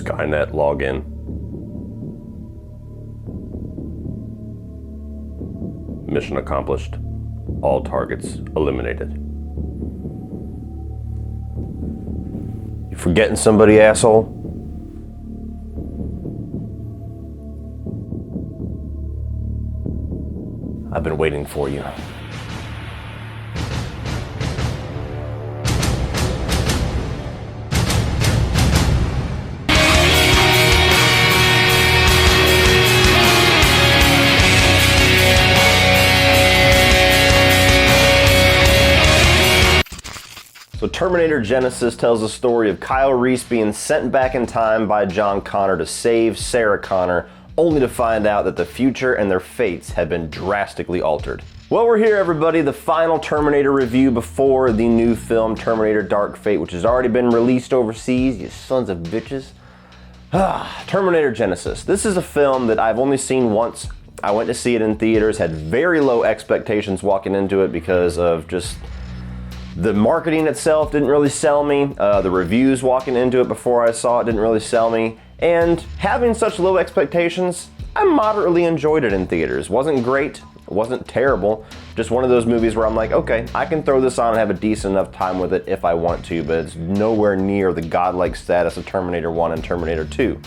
Skynet login. Mission accomplished. All targets eliminated. You forgetting somebody, asshole? I've been waiting for you. So Terminator Genisys tells the story of Kyle Reese being sent back in time by John Connor to save Sarah Connor, only to find out that the future and their fates have been drastically altered. Well, we're here, everybody, the final Terminator review before the new film Terminator Dark Fate, which has already been released overseas, you sons of bitches. Terminator Genisys. This is a film that I've only seen once. I went to see it in theaters, had very low expectations walking into it because of just the marketing itself didn't really sell me. The reviews walking into it before I saw it didn't really sell me. And having such low expectations, I moderately enjoyed it in theaters. Wasn't great, wasn't terrible. Just one of those movies where I'm like, okay, I can throw this on and have a decent enough time with it if I want to, but it's nowhere near the godlike status of Terminator 1 and Terminator 2.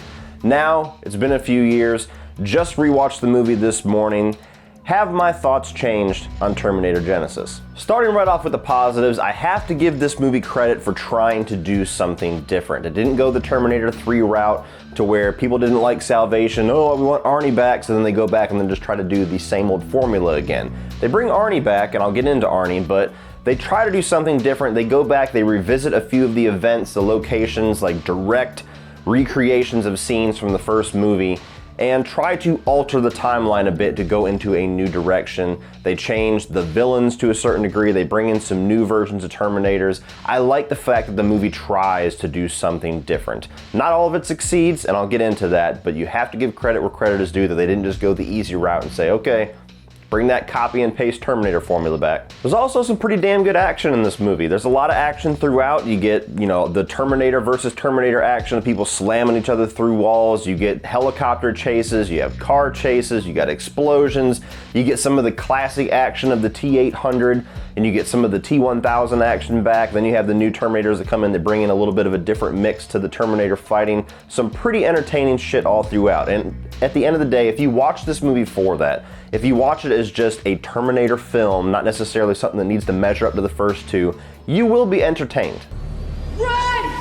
Now, it's been a few years, just rewatched the movie this morning. Have my thoughts changed on Terminator Genisys? Starting right off with the positives, I have to give this movie credit for trying to do something different. It didn't go the Terminator 3 route to where people didn't like Salvation, oh, we want Arnie back, so then they go back and then just try to do the same old formula again. They bring Arnie back, and I'll get into Arnie, but they try to do something different. They go back, they revisit a few of the events, the locations, like direct recreations of scenes from the first movie, and try to alter the timeline a bit to go into a new direction. They change the villains to a certain degree. They bring in some new versions of Terminators. I like the fact that the movie tries to do something different. Not all of it succeeds, and I'll get into that, but you have to give credit where credit is due that they didn't just go the easy route and say, okay, bring that copy and paste Terminator formula back. There's also some pretty damn good action in this movie. There's a lot of action throughout. You get, the Terminator versus Terminator action of people slamming each other through walls. You get helicopter chases, you have car chases, you got explosions. You get some of the classic action of the T-800, and you get some of the T-1000 action back. Then you have the new Terminators that come in that bring in a little bit of a different mix to the Terminator fighting. Some pretty entertaining shit all throughout. And at the end of the day, if you watch this movie for that, if you watch it as just a Terminator film, not necessarily something that needs to measure up to the first two, you will be entertained. Run!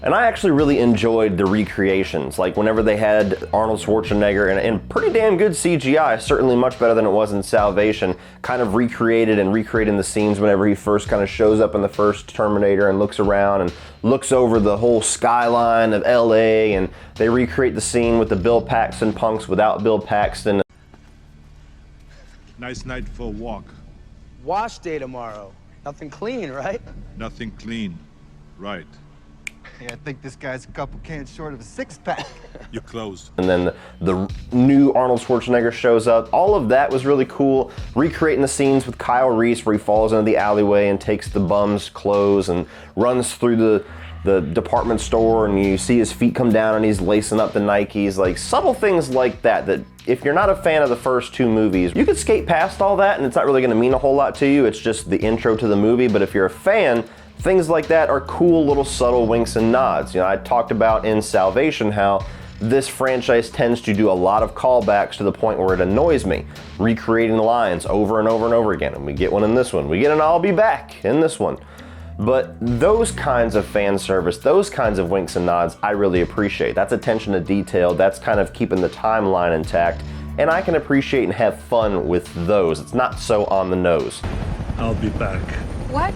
And I actually really enjoyed the recreations, like whenever they had Arnold Schwarzenegger and pretty damn good CGI, certainly much better than it was in Salvation, kind of recreating the scenes whenever he first kind of shows up in the first Terminator and looks around and looks over the whole skyline of LA, and they recreate the scene with the Bill Paxton punks without Bill Paxton. Nice night for a walk. Wash day tomorrow. Nothing clean, right? Nothing clean. Right. Yeah, I think this guy's a couple cans short of a six-pack. You're closed. And then the new Arnold Schwarzenegger shows up. All of that was really cool. Recreating the scenes with Kyle Reese where he falls into the alleyway and takes the bum's clothes and runs through the department store, and you see his feet come down and he's lacing up the Nikes. Like subtle things like that if you're not a fan of the first two movies, you could skate past all that and it's not really gonna mean a whole lot to you. It's just the intro to the movie. But if you're a fan, things like that are cool little subtle winks and nods. I talked about in Salvation how this franchise tends to do a lot of callbacks to the point where it annoys me. Recreating lines over and over and over again. And we get one in this one. We get an I'll be back in this one. But those kinds of fan service, those kinds of winks and nods, I really appreciate. That's attention to detail. That's kind of keeping the timeline intact. And I can appreciate and have fun with those. It's not so on the nose. I'll be back. What?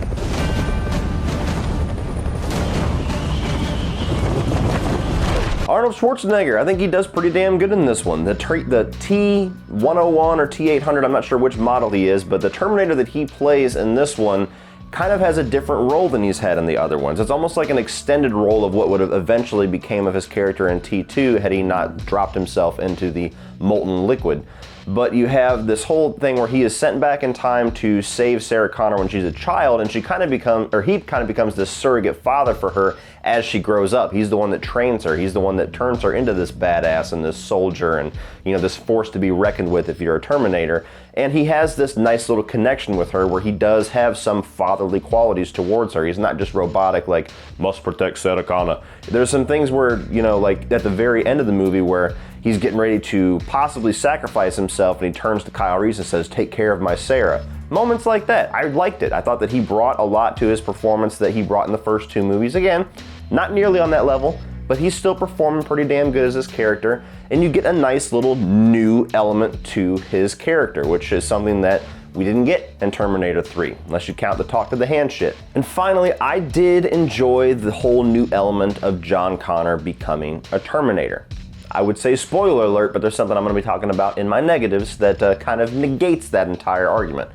Arnold Schwarzenegger, I think he does pretty damn good in this one. The T-101 or T-800, I'm not sure which model he is, but the Terminator that he plays in this one kind of has a different role than he's had in the other ones. It's almost like an extended role of what would have eventually became of his character in T2 had he not dropped himself into the molten liquid. But you have this whole thing where he is sent back in time to save Sarah Connor when she's a child, and he kind of becomes this surrogate father for her as she grows up. He's the one that trains her. He's the one that turns her into this badass and this soldier and, you know, this force to be reckoned with if you're a Terminator. And he has this nice little connection with her where he does have some fatherly qualities towards her. He's not just robotic, like, must protect Sarah Connor. There's some things where, you know, like at the very end of the movie where he's getting ready to possibly sacrifice himself and he turns to Kyle Reese and says, take care of my Sarah. Moments like that, I liked it. I thought that he brought a lot to his performance that he brought in the first two movies. Again, not nearly on that level, but he's still performing pretty damn good as his character, and you get a nice little new element to his character, which is something that we didn't get in Terminator 3, unless you count the talk to the hand shit. And finally, I did enjoy the whole new element of John Connor becoming a Terminator. I would say spoiler alert, but there's something I'm going to be talking about in my negatives that kind of negates that entire argument.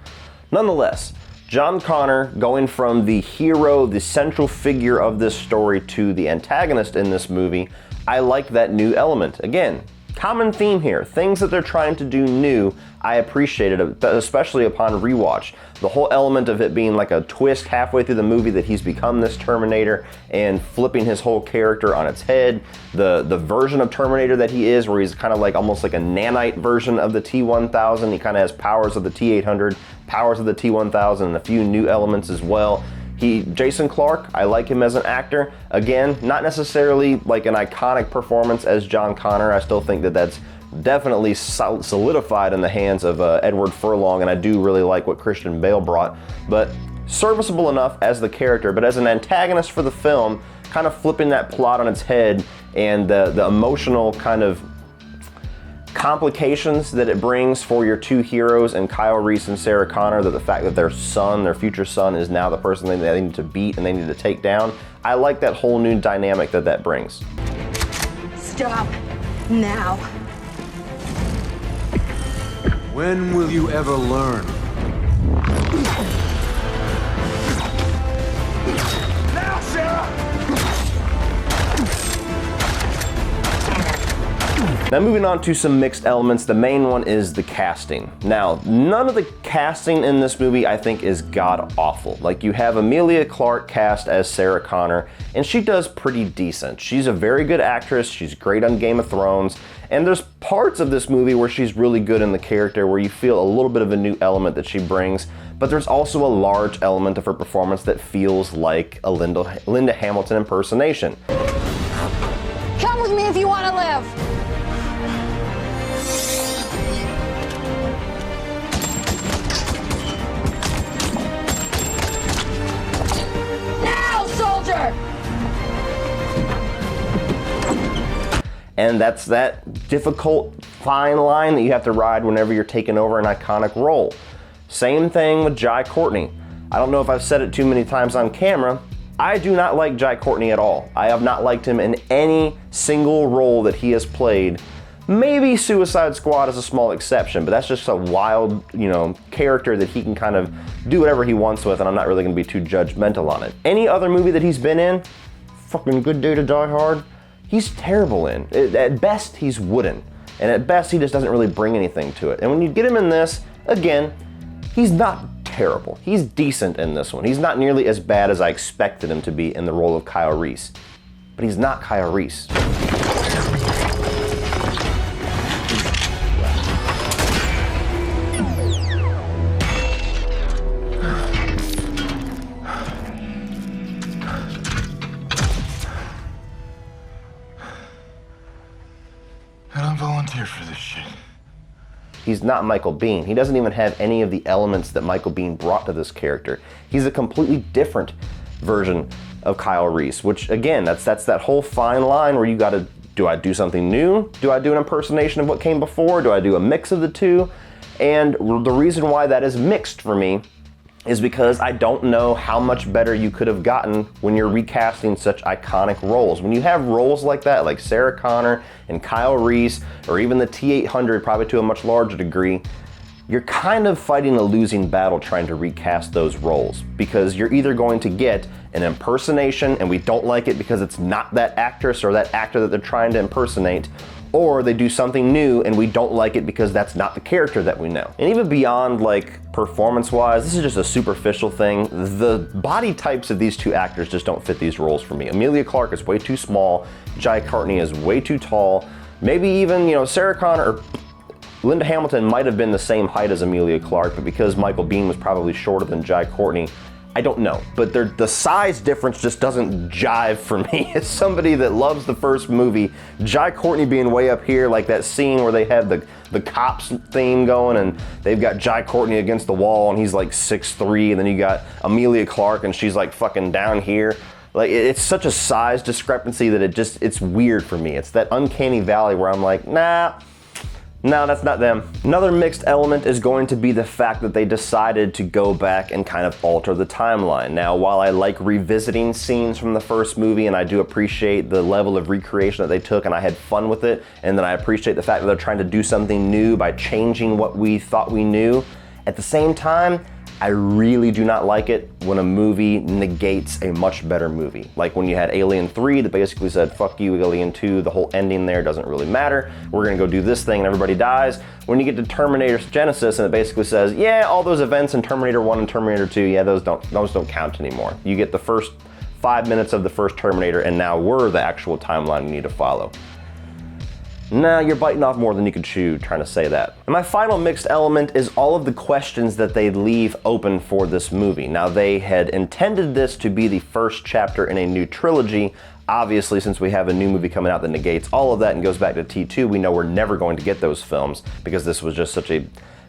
Nonetheless, John Connor going from the hero, the central figure of this story, to the antagonist in this movie, I like that new element. Again, common theme here. Things that they're trying to do new, I appreciated, especially upon rewatch. The whole element of it being like a twist halfway through the movie that he's become this Terminator and flipping his whole character on its head. The version of Terminator that he is, where he's kind of like almost like a nanite version of the T-1000. He kind of has powers of the T-800, powers of the T-1000, and a few new elements as well. Jason Clarke, I like him as an actor. Again, not necessarily like an iconic performance as John Connor. I still think that that's definitely solidified in the hands of Edward Furlong, and I do really like what Christian Bale brought. But serviceable enough as the character, but as an antagonist for the film, kind of flipping that plot on its head and the emotional kind of complications that it brings for your two heroes and Kyle Reese and Sarah Connor, that the fact that their son, their future son, is now the person they need to beat and they need to take down. I like that whole new dynamic that brings. Stop now. When will you ever learn? Now, Sarah! Now moving on to some mixed elements, the main one is the casting. Now, none of the casting in this movie I think is god-awful. Like, you have Emilia Clarke cast as Sarah Connor, and she does pretty decent. She's a very good actress, she's great on Game of Thrones, and there's parts of this movie where she's really good in the character, where you feel a little bit of a new element that she brings, but there's also a large element of her performance that feels like a Linda Hamilton impersonation. Come with me if you want to live. And that's that difficult, fine line that you have to ride whenever you're taking over an iconic role. Same thing with Jai Courtney. I don't know if I've said it too many times on camera, I do not like Jai Courtney at all. I have not liked him in any single role that he has played. Maybe Suicide Squad is a small exception, but that's just a wild, character that he can kind of do whatever he wants with, and I'm not really gonna be too judgmental on it. Any other movie that he's been in, fucking Good Day to Die Hard, he's terrible in. At best, he's wooden. And at best, he just doesn't really bring anything to it. And when you get him in this, again, he's not terrible. He's decent in this one. He's not nearly as bad as I expected him to be in the role of Kyle Reese. But he's not Kyle Reese. I don't volunteer for this shit. He's not Michael Biehn. He doesn't even have any of the elements that Michael Biehn brought to this character. He's a completely different version of Kyle Reese, which again, that's that whole fine line where you gotta, do I do something new? Do I do an impersonation of what came before? Do I do a mix of the two? And the reason why that is mixed for me is because I don't know how much better you could have gotten when you're recasting such iconic roles. When you have roles like that, like Sarah Connor and Kyle Reese, or even the T-800, probably to a much larger degree, you're kind of fighting a losing battle trying to recast those roles, because you're either going to get an impersonation and we don't like it because it's not that actress or that actor that they're trying to impersonate, or they do something new and we don't like it because that's not the character that we know. And even beyond like performance-wise, this is just a superficial thing. The body types of these two actors just don't fit these roles for me. Emilia Clarke is way too small, Jai Courtney is way too tall, maybe even, Sarah Connor or Linda Hamilton might have been the same height as Emilia Clarke, but because Michael Biehn was probably shorter than Jai Courtney, I don't know. But the size difference just doesn't jive for me. As somebody that loves the first movie, Jai Courtney being way up here, like that scene where they have the cops theme going and they've got Jai Courtney against the wall and he's like 6'3", and then you got Emilia Clarke and she's like fucking down here. Like, it's such a size discrepancy that it's weird for me. It's that uncanny valley where I'm like, nah, no, that's not them. Another mixed element is going to be the fact that they decided to go back and kind of alter the timeline. Now, while I like revisiting scenes from the first movie and I do appreciate the level of recreation that they took and I had fun with it, and then I appreciate the fact that they're trying to do something new by changing what we thought we knew, at the same time, I really do not like it when a movie negates a much better movie. Like when you had Alien 3 that basically said, fuck you, Alien 2, the whole ending there doesn't really matter. We're gonna go do this thing and everybody dies. When you get to Terminator Genisys and it basically says, yeah, all those events in Terminator 1 and Terminator 2, yeah, those don't count anymore. You get the first 5 minutes of the first Terminator and now we're the actual timeline you need to follow. Nah, you're biting off more than you can chew trying to say that. And my final mixed element is all of the questions that they leave open for this movie. Now, they had intended this to be the first chapter in a new trilogy. Obviously, since we have a new movie coming out that negates all of that and goes back to T2, we know we're never going to get those films because this was just such a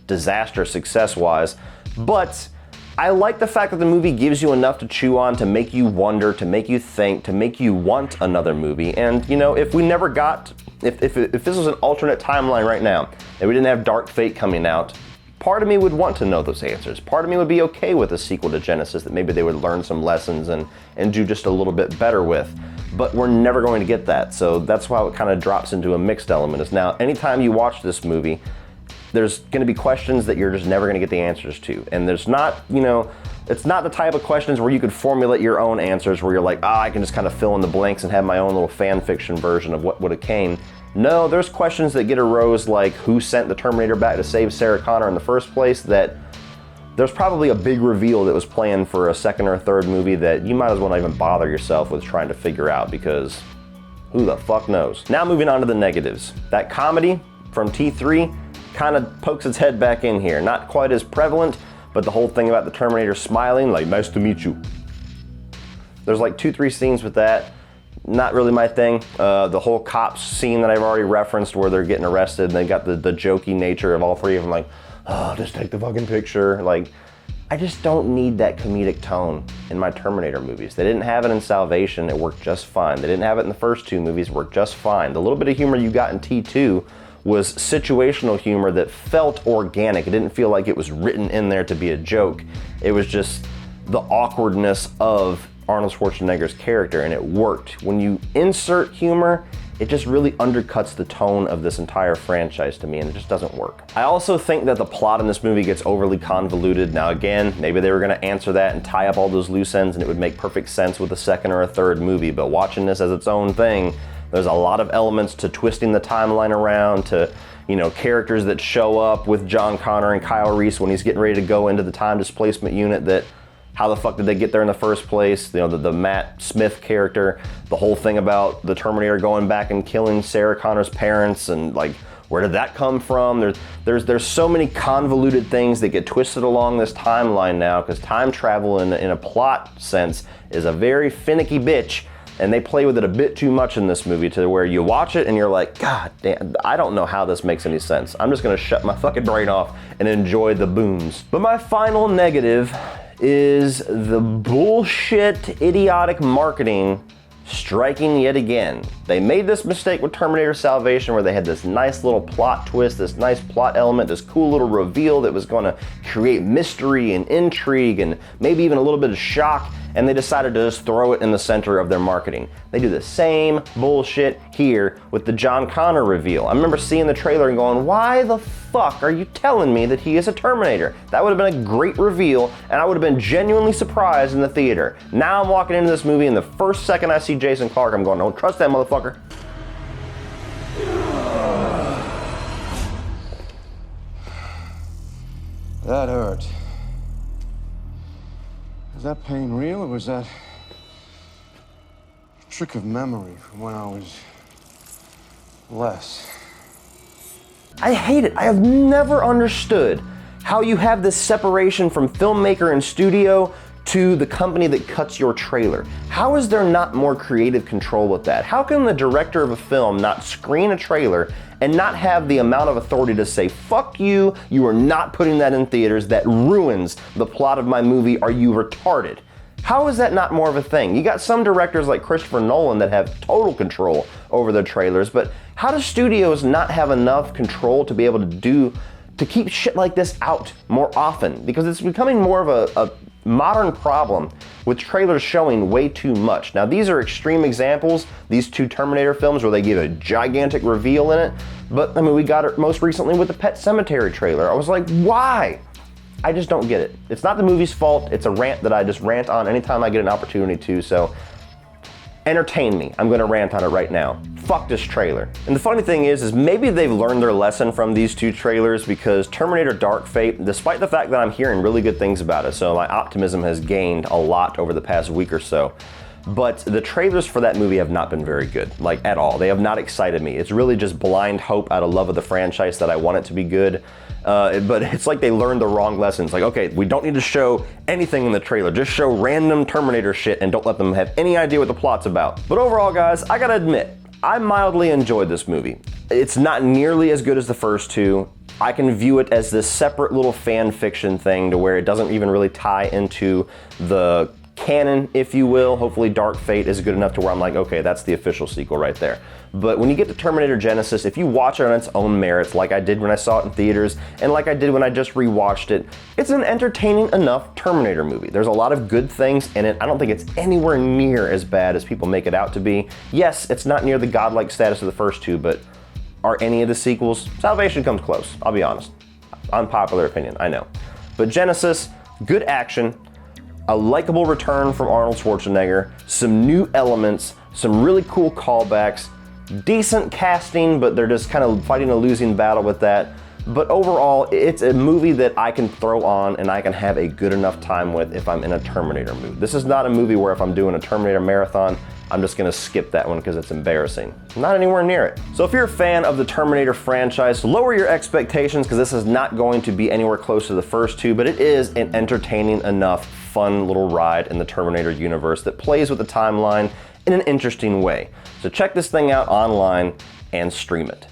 disaster success-wise. But I like the fact that the movie gives you enough to chew on, to make you wonder, to make you think, to make you want another movie. And, if we never got... If this was an alternate timeline right now, and we didn't have Dark Fate coming out, part of me would want to know those answers. Part of me would be okay with a sequel to Genisys that maybe they would learn some lessons and do just a little bit better with. But we're never going to get that, so that's why it kind of drops into a mixed element. Is now, anytime you watch this movie, there's going to be questions that you're just never going to get the answers to. And there's not, it's not the type of questions where you could formulate your own answers where you're like, I can just kind of fill in the blanks and have my own little fan fiction version of what would have came. No, there's questions that get arose like who sent the Terminator back to save Sarah Connor in the first place, that there's probably a big reveal that was planned for a second or a third movie that you might as well not even bother yourself with trying to figure out, because who the fuck knows. Now moving on to the negatives. That comedy from T3 kind of pokes its head back in here. Not quite as prevalent, but the whole thing about the Terminator smiling, like, nice to meet you. There's like 2-3 scenes with that. Not really my thing. The whole cops scene that I've already referenced where they're getting arrested and they got the jokey nature of all three of them, like, oh, just take the fucking picture. Like, I just don't need that comedic tone in my Terminator movies. They didn't have it in Salvation, it worked just fine. They didn't have it in the first two movies, it worked just fine. The little bit of humor you got in T2 was situational humor that felt organic. It didn't feel like it was written in there to be a joke. It was just the awkwardness of Arnold Schwarzenegger's character, and it worked. When you insert humor, it just really undercuts the tone of this entire franchise to me, and it just doesn't work. I also think that the plot in this movie gets overly convoluted. Now again, maybe they were gonna answer that and tie up all those loose ends and it would make perfect sense with a second or a third movie, but watching this as its own thing, there's a lot of elements to twisting the timeline around, to, characters that show up with John Connor and Kyle Reese when he's getting ready to go into the time displacement unit that, how the fuck did they get there in the first place? The Matt Smith character, the whole thing about the Terminator going back and killing Sarah Connor's parents, and like, where did that come from? There's so many convoluted things that get twisted along this timeline now, because time travel in a plot sense is a very finicky bitch. And they play with it a bit too much in this movie to where you watch it and you're like, God damn, I don't know how this makes any sense. I'm just gonna shut my fucking brain off and enjoy the booms. But my final negative is the bullshit, idiotic marketing striking yet again. They made this mistake with Terminator Salvation where they had this nice little plot twist, this nice plot element, this cool little reveal that was gonna create mystery and intrigue and maybe even a little bit of shock. and they decided to just throw it in the center of their marketing. They do the same bullshit here with the John Connor reveal. I remember seeing the trailer and going, why the fuck are you telling me that he is a Terminator? That would have been a great reveal, and I would have been genuinely surprised in the theater. Now I'm walking into this movie, and the first second I see Jason Clarke, I'm going, don't trust that motherfucker. That hurt. Was that pain real, or was that a trick of memory from when I was less? I hate it. I have never understood how you have this separation from filmmaker and studio to the company that cuts your trailer. How is there not more creative control with that? How can the director of a film not screen a trailer and not have the amount of authority to say, fuck you, you are not putting that in theaters, that ruins the plot of my movie, are you retarded? How is that not more of a thing? You got some directors like Christopher Nolan that have total control over their trailers, but how do studios not have enough control to be able to keep shit like this out more often? Because it's becoming more of a modern problem with trailers showing way too much. Now these are extreme examples, these two Terminator films where they give a gigantic reveal in it, but I mean we got it most recently with the Pet Sematary trailer. I was like, why? I just don't get it. It's not the movie's fault, it's a rant that I just rant on anytime I get an opportunity to, so entertain me. I'm gonna rant on it right now. Fuck this trailer. And the funny thing is maybe they've learned their lesson from these two trailers, because Terminator Dark Fate, despite the fact that I'm hearing really good things about it, so my optimism has gained a lot over the past week or so, but the trailers for that movie have not been very good, like at all. They have not excited me. It's really just blind hope out of love of the franchise that I want it to be good. But it's like they learned the wrong lessons. Like, okay, we don't need to show anything in the trailer. Just show random Terminator shit and don't let them have any idea what the plot's about. But overall, guys, I gotta admit, I mildly enjoyed this movie. It's not nearly as good as the first two. I can view it as this separate little fan fiction thing to where it doesn't even really tie into the canon, if you will. Hopefully Dark Fate is good enough to where I'm like, okay, that's the official sequel right there. But when you get to Terminator Genisys, if you watch it on its own merits, like I did when I saw it in theaters, and like I did when I just rewatched it, it's an entertaining enough Terminator movie. There's a lot of good things in it. I don't think it's anywhere near as bad as people make it out to be. Yes, it's not near the godlike status of the first two, but are any of the sequels? Salvation comes close, I'll be honest. Unpopular opinion, I know. But Genisys, good action, a likable return from Arnold Schwarzenegger, some new elements, some really cool callbacks, decent casting, but they're just kind of fighting a losing battle with that. But overall, it's a movie that I can throw on and I can have a good enough time with if I'm in a Terminator mood. This is not a movie where if I'm doing a Terminator marathon, I'm just gonna skip that one because it's embarrassing. Not anywhere near it. So if you're a fan of the Terminator franchise, lower your expectations because this is not going to be anywhere close to the first two, but it is an entertaining enough, fun little ride in the Terminator universe that plays with the timeline in an interesting way. So check this thing out online and stream it.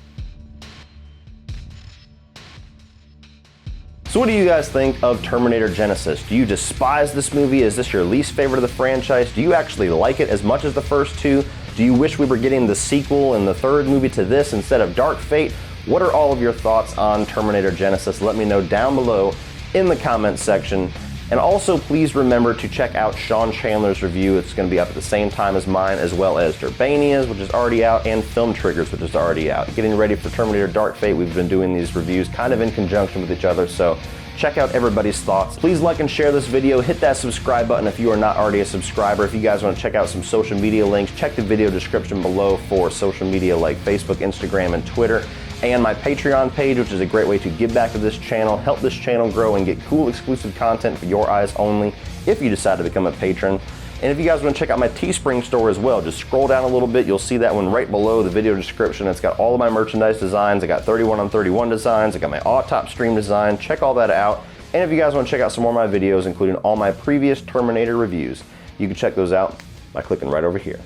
So what do you guys think of Terminator Genisys? Do you despise this movie? Is this your least favorite of the franchise? Do you actually like it as much as the first two? Do you wish we were getting the sequel and the third movie to this instead of Dark Fate? What are all of your thoughts on Terminator Genisys? Let me know down below in the comments section. And also please remember to check out Sean Chandler's review. It's going to be up at the same time as mine, as well as Durbania's, which is already out, and Film Triggers, which is already out. Getting ready for Terminator Dark Fate, we've been doing these reviews kind of in conjunction with each other, so check out everybody's thoughts. Please like and share this video. Hit that subscribe button if you are not already a subscriber. If you guys want to check out some social media links, check the video description below for social media like Facebook, Instagram, and Twitter. And my Patreon page, which is a great way to give back to this channel, help this channel grow, and get cool exclusive content for your eyes only if you decide to become a patron. And if you guys want to check out my Teespring store as well, just scroll down a little bit, you'll see that one right below the video description. It's got all of my merchandise designs. I got 31 on 31 designs. I got my autopsy stream design. Check all that out. And if you guys want to check out some more of my videos, including all my previous Terminator reviews, you can check those out by clicking right over here.